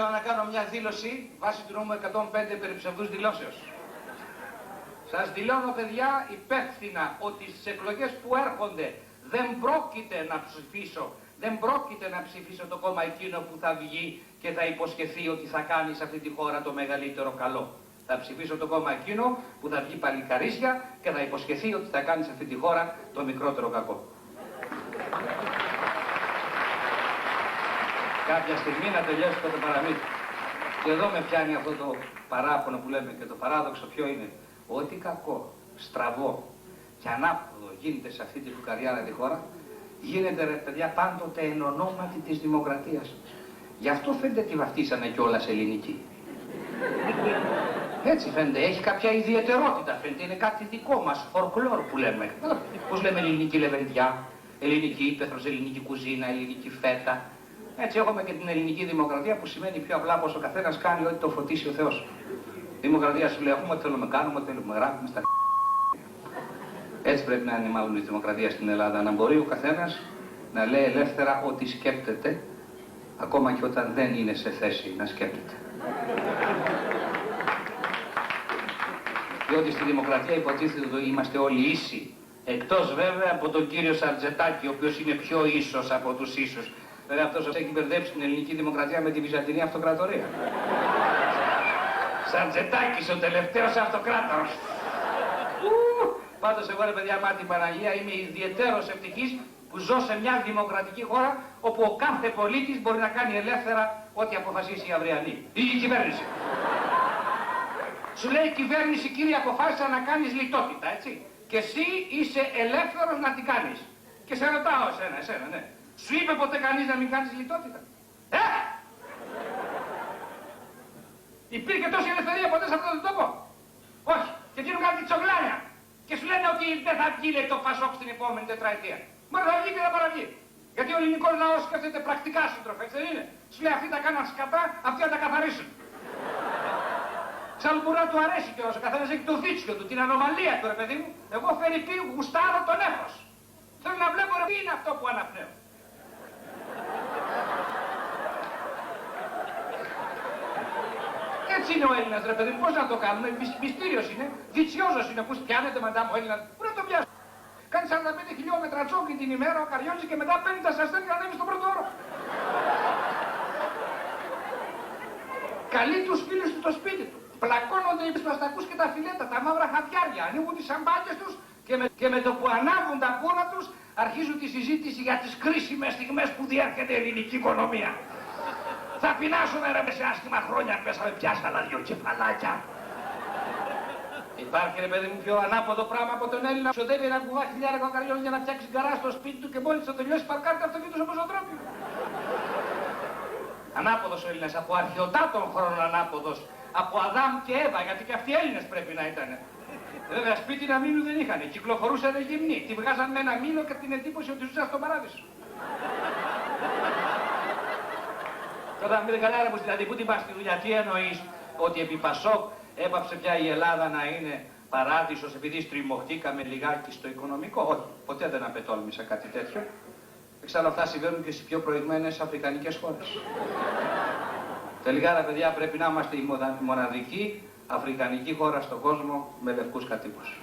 Θέλω να κάνω μια δήλωση βάσει του νόμου 105 περί ψευδούς δηλώσεως. Σας δηλώνω, παιδιά, υπεύθυνα ότι στις εκλογές που έρχονται δεν πρόκειται να ψηφίσω το κόμμα εκείνο που θα βγει και θα υποσχεθεί ότι θα κάνει σε αυτή τη χώρα το μεγαλύτερο καλό. Θα ψηφίσω το κόμμα εκείνο που θα βγει παλικαρίσια και θα υποσχεθεί ότι θα κάνει σε αυτή τη χώρα το μικρότερο κακό. Κάποια στιγμή να τελειώσει το παραμύθι. Και εδώ με πιάνει αυτό το παράπονο που λέμε και το παράδοξο ποιο είναι. Ό,τι κακό, στραβό και ανάποδο γίνεται σε αυτή τη φουκαριάρα τη χώρα, γίνεται, ρε παιδιά, πάντοτε εν ονόματι της δημοκρατίας. Γι' αυτό φαίνεται τη βαφτίσανε κιόλας ελληνική. Έτσι φαίνεται, έχει κάποια ιδιαιτερότητα, φαίνεται, είναι κάτι δικό μας, φορκλόρ που λέμε. Πώς λέμε ελληνική λεβεντιά, ελληνική ύπεθρος, ελληνική κουζίνα, ελληνική φέτα. Έτσι έχουμε και την ελληνική δημοκρατία που σημαίνει πιο απλά πως ο καθένας κάνει ό,τι το φωτίσει ο Θεός. Δημοκρατία σου λέει, έχουμε ό,τι θέλουμε κάνουμε, ό,τι θέλουμε γράφουμε στα Έτσι πρέπει να είναι μάλλον η δημοκρατία στην Ελλάδα, να μπορεί ο καθένας να λέει ελεύθερα ό,τι σκέπτεται, ακόμα και όταν δεν είναι σε θέση να σκέπτεται. Διότι στη δημοκρατία υποτίθεται ότι είμαστε όλοι ίσοι, εκτός βέβαια από τον κύριο Σαρτζετάκη, ο οποίος είναι πιο ίσος από τους ίσους. Βέβαια αυτός έχει μπερδέψει την ελληνική δημοκρατία με τη Βυζαντινή Αυτοκρατορία. Σαρτζετάκης, ο τελευταίος αυτοκράτορας. Πάντως εγώ, ρε παιδιά, μάτι Παναγία, είμαι ιδιαιτέρως ευτυχής που ζω σε μια δημοκρατική χώρα όπου ο κάθε πολίτης μπορεί να κάνει ελεύθερα ό,τι αποφασίσει η αυριανή. Ή η κυβέρνηση. Σου λέει η κυβέρνηση, κύριε, αποφάσισα να κάνεις λιτότητα, έτσι. Και εσύ είσαι ελεύθερος να την κάνεις. Και σε ρωτάω εσένα, ναι. Σου είπε ποτέ κανείς να μην κάνεις λιτότητα? Υπήρχε τόση ελευθερία ποτέ σε αυτόν τον τόπο? Όχι. Και γίνουν κάτι τσογλάνια. Και σου λένε ότι δεν θα βγει, λέει, το Πασόκ στην επόμενη τετραετία. Μπορεί να βγει και να παραβγεί. Γιατί ο ελληνικός λαός σκέφτεται πρακτικά, σύντροφε, έτσι δεν είναι? Σου λέει αυτοί τα κάνουν σκατά, αυτοί θα τα καθαρίσουν. Ξάλλου μπορεί να του αρέσει κιόλας, ο καθένας έχει το δίτσιο του, την ανομαλία του, ρε παιδί μου. Εγώ φερειπίν γουστάρω τον έφος. Θέλω να βλέπω, ρε, τι είναι αυτό που αναπνέω. Έτσι είναι ο Έλληνας, ρε παιδί μου, πώς να το κάνουμε, μυστήριος είναι, βιτσιόζος είναι, που πιάνεται μετά από Έλληνα, πού να το πιάσει. Κάνει 45 χιλιόμετρα τζόγκινγκ την ημέρα, ο καριόζει και μετά παίρνει τα σαστέρια να ανέβει στον πρώτο όρο. Καλεί τους φίλους του στο σπίτι του, πλακώνονται οι πλαστακούς και τα φιλέτα, τα μαύρα χαδιάρια, ανοίγουν τις σαμπάκες τους και με το που ανάβουν τα πόνα τους αρχίζουν τη συζήτηση για τις κρίσιμες στιγμές που διέρχεται η ελληνική οικονομία. Θα πεινάσουμε, ρε, σε άσχημα χρόνια, πέσαμε πιάσα άλλα δυο κεφαλάκια. Υπάρχει, ρε παιδί μου, πιο ανάποδο πράγμα από τον Έλληνα που ξοδεύει ένα κουβά χιλιάρικο καριόν για να φτιάξει γκαρά στο σπίτι του και μόλις θα τελειώσει παρκάρει το αυτοκίνητο στο πεζοδρόμιο. Ανάποδος ο Έλληνας, από αρχαιοτάτων χρόνων ανάποδος, από Αδάμ και Εύα, γιατί και αυτοί οι Έλληνες πρέπει να ήταν. Βέβαια, σπίτι να μήλου δεν είχαν, κυκλοφορούσαν γυμνοί, τη βγάζαν με ένα μήλο και την εντύπωση ότι ζούσαν στον παράδεισο. Τώρα μην καλά, ρε, δηλαδή, πού την πας στη δουλειά, τι εννοείς, ότι επί Πασόκ έπαψε πια η Ελλάδα να είναι παράδεισος επειδή στριμωχτήκαμε λιγάκι στο οικονομικό? Όχι, ποτέ δεν απετόλμησα κάτι τέτοιο. Εξάλλου αυτά συμβαίνουν και στις πιο προηγμένες αφρικανικές χώρες. Τελικά, ρε παιδιά, πρέπει να είμαστε η μοναδική αφρικανική χώρα στον κόσμο με λευκούς κατοίκους.